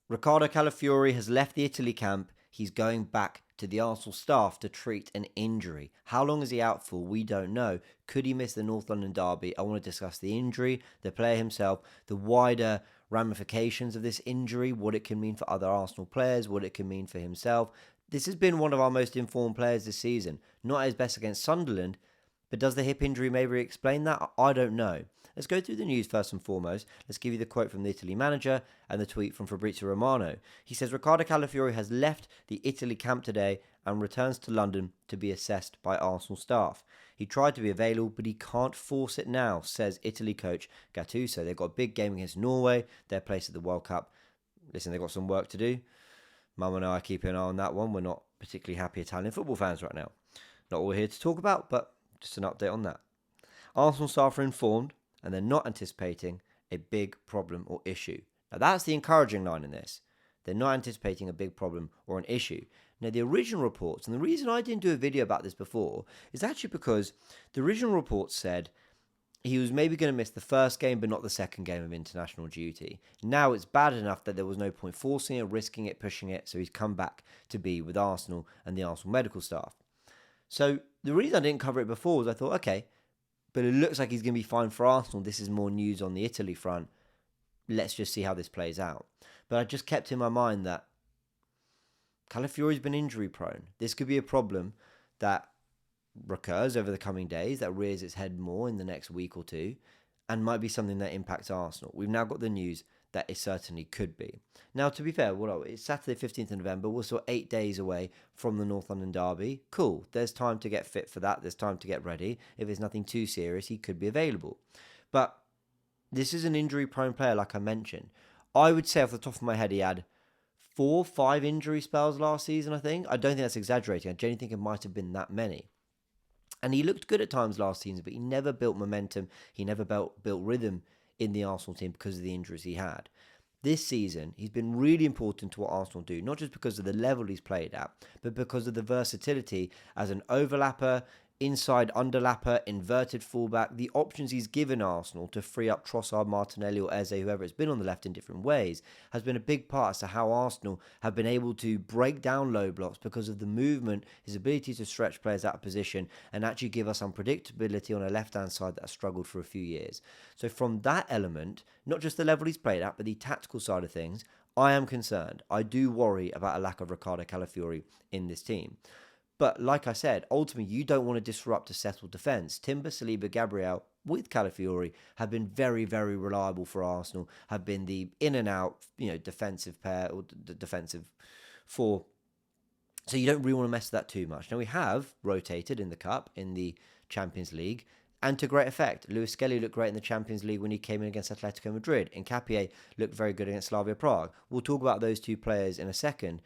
Riccardo Calafiori has left the Italy camp. He's going back to the Arsenal staff to treat an injury. How long is he out for? We don't know. Could he miss the North London derby? I want to discuss the injury, the player himself, the wider ramifications of this injury, what it can mean for other Arsenal players, what it can mean for himself. This has been one of our most informed players this season. Not at his best against Sunderland, but does the hip injury maybe explain that? I don't know. Let's go through the news first and foremost. Let's give you the quote from the Italy manager and the tweet from Fabrizio Romano. He says, Riccardo Calafiori has left the Italy camp today and returns to London to be assessed by Arsenal staff. He tried to be available, but he can't force it now, says Italy coach Gattuso. They've got a big game against Norway, their place at the World Cup. Listen, they've got some work to do. Mum and I are keeping an eye on that one. We're not particularly happy Italian football fans right now. Not all we're here to talk about, but just an update on that. Arsenal staff are informed and they're not anticipating a big problem or issue. Now that's the encouraging line in this. They're not anticipating a big problem or an issue. Now the original reports, and the reason I didn't do a video about this before, is actually because the original reports said he was maybe going to miss the first game but not the second game of international duty. Now it's bad enough that there was no point forcing it, risking it, pushing it, so he's come back to be with Arsenal and the Arsenal medical staff. So the reason I didn't cover it before was I thought, okay, but it looks like he's going to be fine for Arsenal. This is more news on the Italy front. Let's just see how this plays out. But I just kept in my mind that Calafiori's been injury prone. This could be a problem that recurs over the coming days, that rears its head more in the next week or two, and might be something that impacts Arsenal. We've now got the news that it certainly could be. Now, to be fair, it's Saturday, 15th of November. We're still 8 days away from the North London derby. Cool. There's time to get fit for that. There's time to get ready. If it's nothing too serious, he could be available. But this is an injury-prone player, like I mentioned. I would say off the top of my head, he had 4 or 5 injury spells last season, I think. I don't think that's exaggerating. I genuinely think it might have been that many. And he looked good at times last season, but he never built momentum. He never built rhythm in the Arsenal team because of the injuries he had. This season, he's been really important to what Arsenal do, not just because of the level he's played at, but because of the versatility as an overlapper, inside underlapper, inverted fullback, the options he's given Arsenal to free up Trossard, Martinelli or Eze, whoever it's been on the left in different ways, has been a big part as to how Arsenal have been able to break down low blocks because of the movement, his ability to stretch players out of position and actually give us unpredictability on a left-hand side that has struggled for a few years. So from that element, not just the level he's played at, but the tactical side of things, I am concerned. I do worry about a lack of Riccardo Calafiori in this team. But like I said, ultimately, you don't want to disrupt a settled defence. Timber, Saliba, Gabriel, with Calafiori, have been very, very reliable for Arsenal, have been the in and out, defensive pair or the defensive four. So you don't really want to mess with that too much. Now, we have rotated in the Cup, in the Champions League, and to great effect. Lewis-Skelly looked great in the Champions League when he came in against Atletico Madrid. And Nketiah looked very good against Slavia Prague. We'll talk about those two players in a second.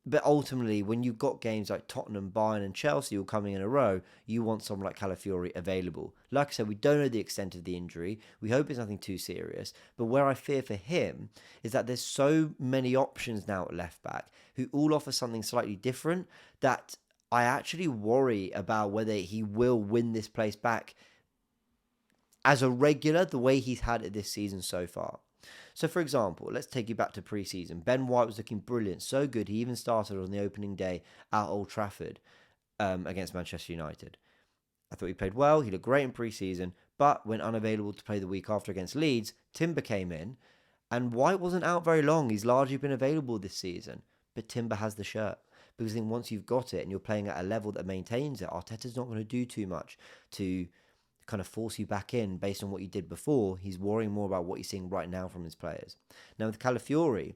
But ultimately, when you've got games like Tottenham, Bayern and Chelsea all coming in a row, you want someone like Calafiori available. Like I said, we don't know the extent of the injury. We hope it's nothing too serious. But where I fear for him is that there's so many options now at left back who all offer something slightly different that I actually worry about whether he will win this place back as a regular the way he's had it this season so far. So, for example, let's take you back to pre-season. Ben White was looking brilliant, so good. He even started on the opening day at Old Trafford against Manchester United. I thought he played well. He looked great in pre-season, but when unavailable to play the week after against Leeds, Timber came in, and White wasn't out very long. He's largely been available this season, but Timber has the shirt. Because I think once you've got it and you're playing at a level that maintains it, Arteta's not going to do too much to kind of force you back in based on what you did before. He's worrying more about what he's seeing right now from his players. Now with Calafiori,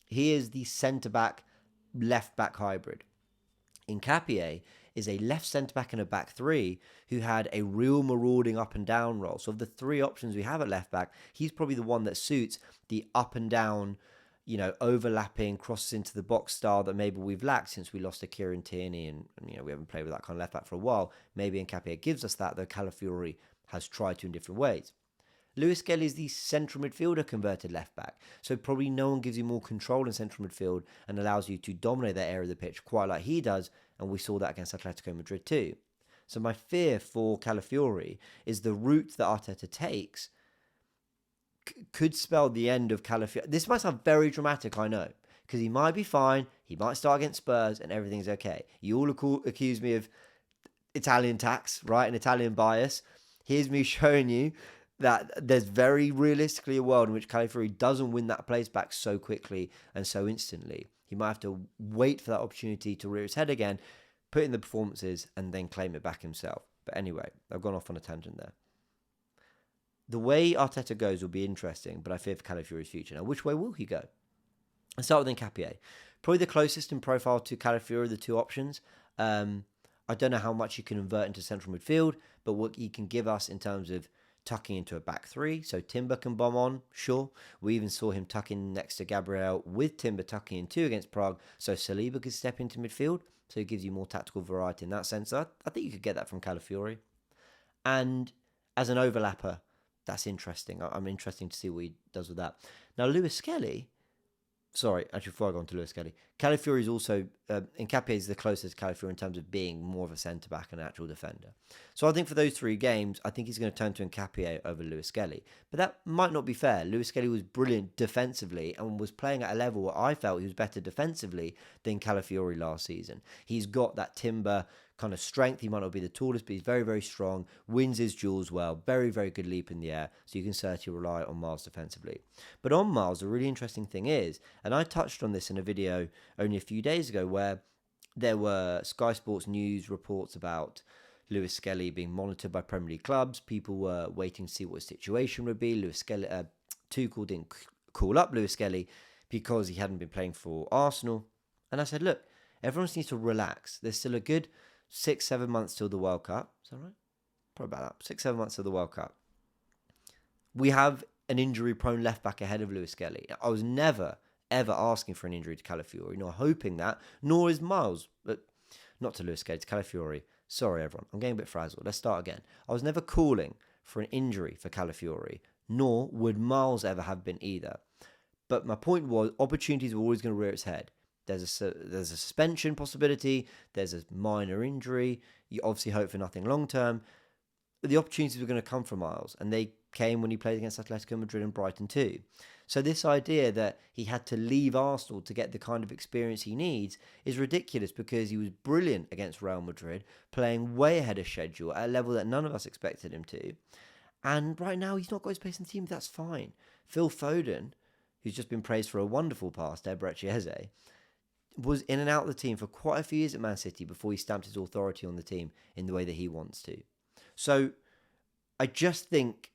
he is the centre-back, left-back hybrid. Nketiah is a left centre-back and a back three who had a real marauding up and down role. So of the 3 options we have at left-back, he's probably the one that suits the up and down, overlapping, crosses into the box style that maybe we've lacked since we lost to Kieran Tierney and we haven't played with that kind of left back for a while. Maybe Nketiah gives us that, though Calafiori has tried to in different ways. Lewis-Skelly is the central midfielder converted left back, so probably no one gives you more control in central midfield and allows you to dominate that area of the pitch quite like he does, and we saw that against Atletico Madrid too. So my fear for Calafiori is the route that Arteta takes could spell the end of Calafiori. This might sound very dramatic, I know, because he might be fine. He might start against Spurs and everything's okay. You all accuse me of Italian tax, right? An Italian bias. Here's me showing you that there's very realistically a world in which Calafiori doesn't win that place back so quickly and so instantly. He might have to wait for that opportunity to rear his head again, put in the performances, and then claim it back himself. But anyway, I've gone off on a tangent there. The way Arteta goes will be interesting, but I fear for Calafiori's future. Now, which way will he go? I'll start with Nketiah. Probably the closest in profile to Calafiori, the two options. I don't know how much he can invert into central midfield, but what he can give us in terms of tucking into a back three. So Timber can bomb on, sure. We even saw him tuck in next to Gabriel with Timber tucking in two against Prague. So Saliba could step into midfield. So it gives you more tactical variety in that sense. I think you could get that from Calafiori. And as an overlapper, that's interesting. I'm interested to see what he does with that. Now, lewis-skelly. Sorry, actually, before I go on to lewis-skelly, Calafiori is also, Nketiah is the closest to Calafiori in terms of being more of a centre-back and an actual defender. So I think for those 3 games, I think he's going to turn to Nketiah over lewis-skelly. But that might not be fair. Lewis-skelly was brilliant defensively and was playing at a level where I felt he was better defensively than Calafiori last season. He's got that Timber kind of strength. He might not be the tallest, but he's very, very strong, wins his duels well, very, very good leap in the air, so you can certainly rely on Miles defensively. But on Miles, the really interesting thing is, and I touched on this in a video only a few days ago, where there were Sky Sports News reports about lewis-skelly being monitored by Premier League clubs. People were waiting to see what his situation would be. Lewis-skelly, Tuchel didn't call up lewis-skelly because he hadn't been playing for Arsenal. And I said, look, everyone needs to relax. There's still a good 6-7 months till the World Cup. Is that right? Probably about that. 6-7 months till the World Cup. We have an injury-prone left-back ahead of lewis-skelly. I was never, ever asking for an injury to Calafiori, nor hoping that, nor is Miles. But not to lewis-skelly, to Calafiori. Sorry, everyone. I'm getting a bit frazzled. Let's start again. I was never calling for an injury for Calafiori, nor would Miles ever have been either. But my point was, opportunities were always going to rear its head. There's a suspension possibility. There's a minor injury. You obviously hope for nothing long term. The opportunities were going to come from Miles, and they came when he played against Atletico Madrid and Brighton too. So this idea that he had to leave Arsenal to get the kind of experience he needs is ridiculous, because he was brilliant against Real Madrid, playing way ahead of schedule at a level that none of us expected him to. And right now he's not got his place in the team. That's fine. Phil Foden, who's just been praised for a wonderful pass to Emirates Eze, was in and out of the team for quite a few years at Man City before he stamped his authority on the team in the way that he wants to. So I just think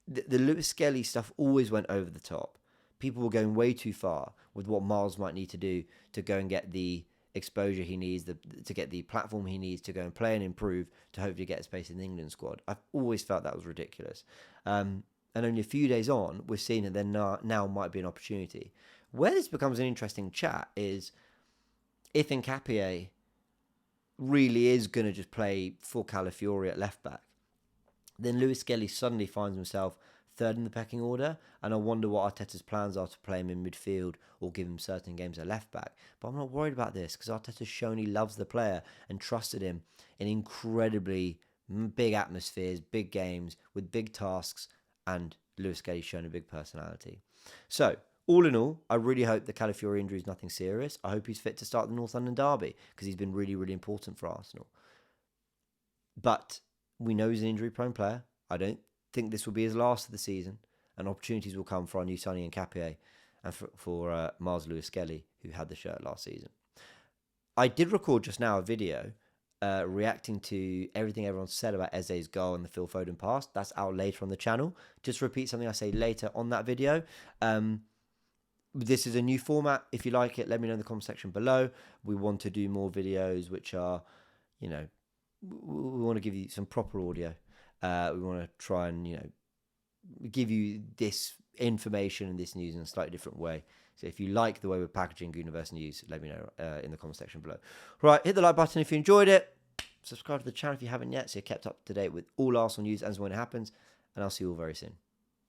the Lewis-Skelly stuff always went over the top. People were going way too far with what Miles might need to do to go and get the exposure he needs, to get the platform he needs to go and play and improve to hopefully get a space in the England squad. I've always felt that was ridiculous. And only a few days on, we're seeing that there now might be an opportunity. Where this becomes an interesting chat is if Nketiah really is going to just play for Calafiori at left back, then lewis-skelly suddenly finds himself third in the pecking order, and I wonder what Arteta's plans are to play him in midfield or give him certain games at left back. But I'm not worried about this, because Arteta's shown he loves the player and trusted him in incredibly big atmospheres, big games, with big tasks, and Lewis-Skelly's shown a big personality. So, all in all, I really hope the Calafiori injury is nothing serious. I hope he's fit to start the North London derby, because he's been really, really important for Arsenal. But we know he's an injury-prone player. I don't think this will be his last of the season, and opportunities will come for our new signing Nketiah and for Miles Lewis-Skelly, who had the shirt last season. I did record just now a video reacting to everything everyone said about Eze's goal and the Phil Foden pass. That's out later on the channel. Just repeat something I say later on that video. This is a new format. If you like it, let me know in the comment section below. We want to do more videos which are, we want to give you some proper audio. We want to try and, give you this information and this news in a slightly different way. So if you like the way we're packaging Goonerverse news, let me know in the comment section below. Right, hit the like button if you enjoyed it. Subscribe to the channel if you haven't yet, so you're kept up to date with all Arsenal news as when it happens. And I'll see you all very soon.